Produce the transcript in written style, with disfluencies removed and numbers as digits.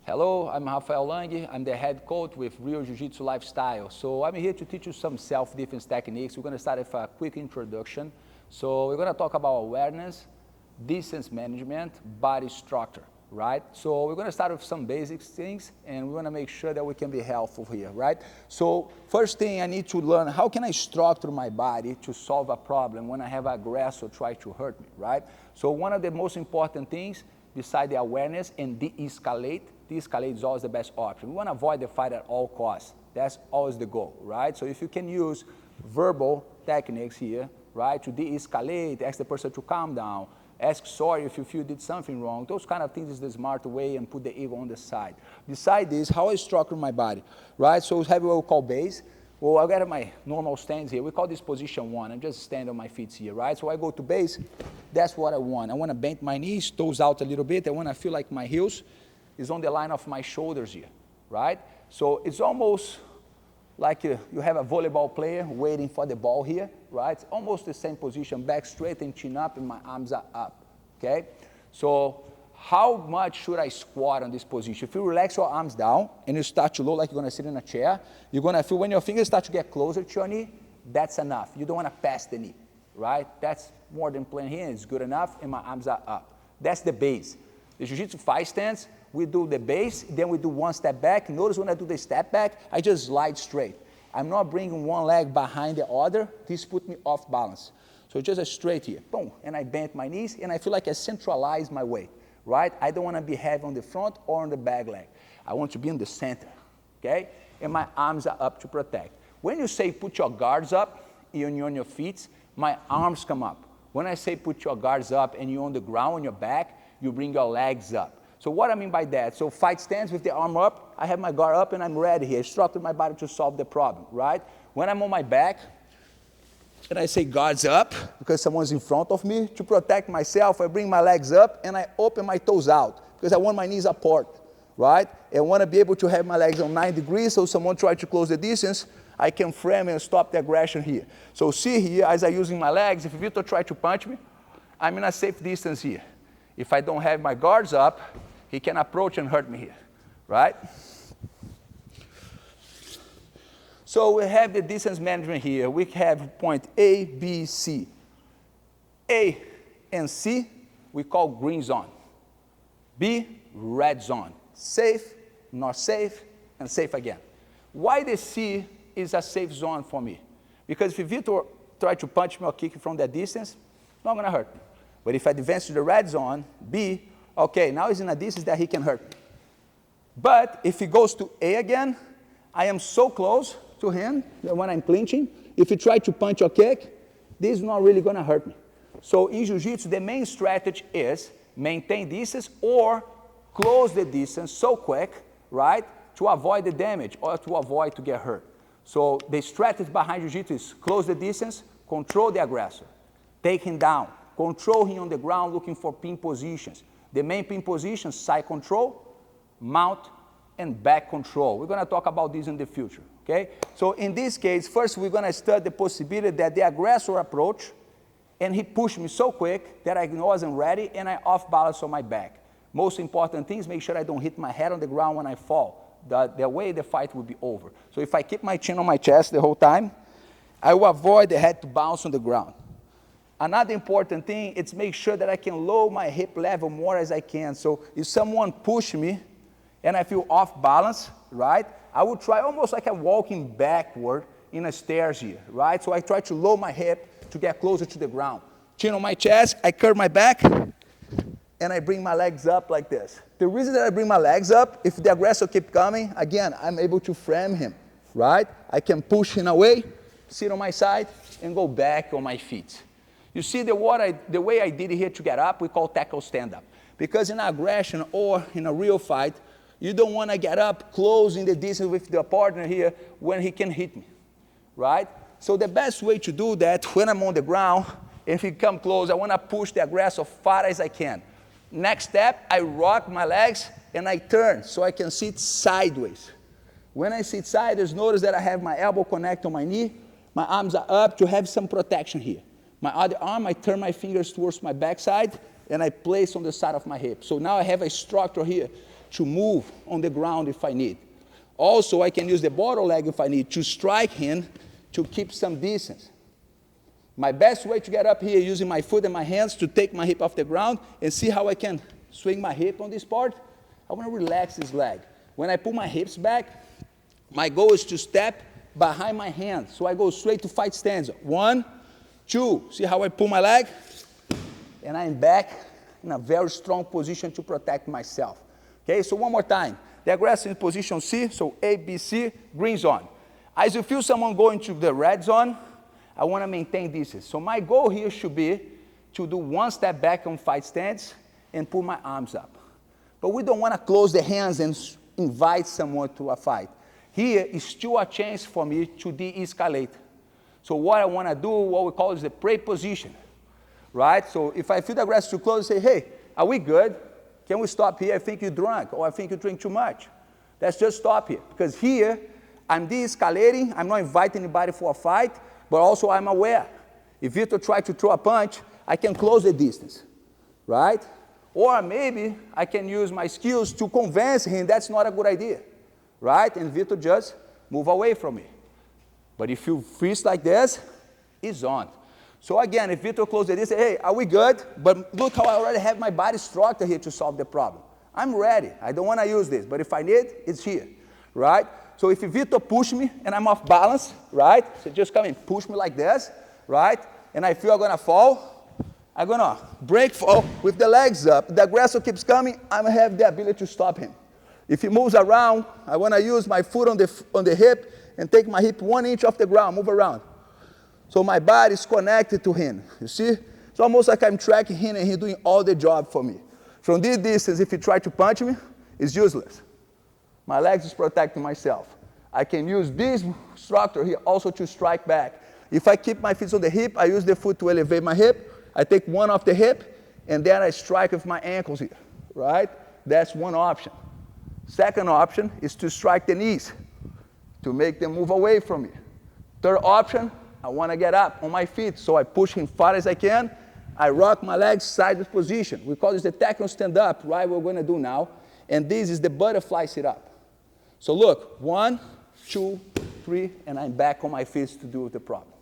Hello, I'm Rafael Lang. I'm the head coach with Real Jiu-Jitsu Lifestyle. So I'm here to teach you some self-defense techniques. We're going to start with a quick introduction. So we're going to talk about awareness, distance management, body structure, right? So we're going to start with some basic things, and we're going to make sure that we can be helpful here, right? So first thing I need to learn, how can I structure my body to solve a problem when I have an aggressor try to hurt me, right? So one of the most important things, besides the awareness and de-escalate is always the best option. We want to avoid the fight at all costs. That's always the goal, right? So if you can use verbal techniques here, right, to de-escalate, ask the person to calm down, ask sorry if you feel you did something wrong, those kind of things is the smart way, and put the ego on the side. Besides this, how I structure my body, right? So we have what we call base. Well, I got my normal stance here. We call this position 1. I'm just standing on my feet here, right? So I go to base. That's what I want. I want to bend my knees, toes out a little bit. I want to feel like my heels is on the line of my shoulders here, right? So it's almost like you have a volleyball player waiting for the ball here, right? It's almost the same position, back straight and chin up, and my arms are up, okay? So how much should I squat on this position? If you relax your arms down and you start to low like you're going to sit in a chair, you're going to feel when your fingers start to get closer to your knee, that's enough. You don't want to pass the knee, right? That's more than playing here. It's good enough, and my arms are up. That's the base. The Jiu-Jitsu 5 stance, we do the base, then we do one step back. Notice when I do the step back, I just slide straight. I'm not bringing one leg behind the other. This put me off balance. So just a straight here, boom, and I bend my knees, and I feel like I centralize my weight, right? I don't want to be heavy on the front or on the back leg. I want to be in the center, okay? And my arms are up to protect. When you say put your guards up, and you're on your feet, my arms come up. When I say put your guards up and you're on the ground on your back, you bring your legs up. So what I mean by that, so fight stance with the arm up, I have my guard up and I'm ready here. I structure my body to solve the problem, right? When I'm on my back, and I say guards up, because someone's in front of me, to protect myself, I bring my legs up and I open my toes out, because I want my knees apart, right? I want to be able to have my legs on 9 degrees, so someone try to close the distance, I can frame and stop the aggression here. So see here, as I'm using my legs, if Victor try to punch me, I'm in a safe distance here. If I don't have my guards up, he can approach and hurt me here, right? So we have the distance management here. We have point A, B, C. A and C, we call green zone. B, red zone. Safe, not safe, and safe again. Why the C is a safe zone for me? Because if Victor try to punch me or kick from that distance, it's not going to hurt me. But if I advance to the red zone, B, okay, now he's in a distance that he can hurt me. But if he goes to A again, I am so close to him that when I'm clinching, if he try to punch or kick, this is not really going to hurt me. So in Jiu-Jitsu, the main strategy is maintain distance or close the distance so quick, right, to avoid the damage or to avoid to get hurt. So the strategy behind Jiu-Jitsu is close the distance, control the aggressor, take him down, control him on the ground looking for pin positions. The main pin positions, side control, mount, and back control. We're going to talk about this in the future, okay? So in this case, first we're going to study the possibility that the aggressor approach, and he pushed me so quick that I wasn't ready, and I off balance on my back. Most important thing is make sure I don't hit my head on the ground when I fall. The way the fight will be over. So if I keep my chin on my chest the whole time, I will avoid the head to bounce on the ground. Another important thing is make sure that I can lower my hip level more as I can. So if someone push me and I feel off balance, right, I will try almost like I'm walking backward in a stairs here, right? So I try to lower my hip to get closer to the ground. Chin on my chest, I curve my back, and I bring my legs up like this. The reason that I bring my legs up, if the aggressor keep coming, again, I'm able to frame him, right? I can push him away, sit on my side, and go back on my feet. You see the way I did it here to get up, we call tackle stand-up. Because in aggression or in a real fight, you don't want to get up close in the distance with the partner here when he can hit me, right? So the best way to do that, when I'm on the ground, if he come close, I want to push the aggressor as far as I can. Next step, I rock my legs and I turn so I can sit sideways. When I sit sideways, notice that I have my elbow connect on my knee, my arms are up to have some protection here. My other arm, I turn my fingers towards my backside, and I place on the side of my hip. So now I have a structure here to move on the ground if I need. Also, I can use the bottom leg if I need to strike him to keep some distance. My best way to get up here using my foot and my hands to take my hip off the ground and see how I can swing my hip on this part. I want to relax this leg. When I pull my hips back, my goal is to step behind my hand. So I go straight to fight stance. 1, 2. See how I pull my leg? And I'm back in a very strong position to protect myself. Okay, so one more time. The aggressor in position C, so A, B, C, green zone. As you feel someone going to the red zone, I want to maintain distance. So my goal here should be to do one step back on fight stance and pull my arms up. But we don't want to close the hands and invite someone to a fight. Here is still a chance for me to de-escalate. So what I want to do, what we call is the prey position, right? So if I feel the aggressor too close, I say, hey, are we good? Can we stop here? I think you're drunk, or I think you drink too much. Let's just stop here. Because here, I'm de-escalating. I'm not inviting anybody for a fight, but also I'm aware. If Victor tries to throw a punch, I can close the distance, right? Or maybe I can use my skills to convince him that's not a good idea, right? And Victor just move away from me. But if you freeze like this, it's on. So again, if Victor closes the distance, hey, are we good? But look how I already have my body structure here to solve the problem. I'm ready. I don't want to use this, but if I need, it's here, right? So if Victor push me and I'm off balance, right? So just come and push me like this, right? And I feel I'm going to fall. I'm going to break fall with the legs up. The aggressor keeps coming. I have the ability to stop him. If he moves around, I want to use my foot on the hip and take my hip 1 inch off the ground, move around. So my body is connected to him. You see? It's almost like I'm tracking him and he's doing all the job for me. From this distance, if he tries to punch me, it's useless. My legs is protecting myself. I can use this structure here also to strike back. If I keep my feet on the hip, I use the foot to elevate my hip. I take one off the hip, and then I strike with my ankles here, right? That's one option. Second option is to strike the knees, to make them move away from me. Third option, I want to get up on my feet, so I push him far as I can. I rock my legs sideways position. We call this the techno stand-up, right? What we're going to do now. And this is the butterfly sit-up. So look, 1, 2, 3, and I'm back on my feet to deal with the problem.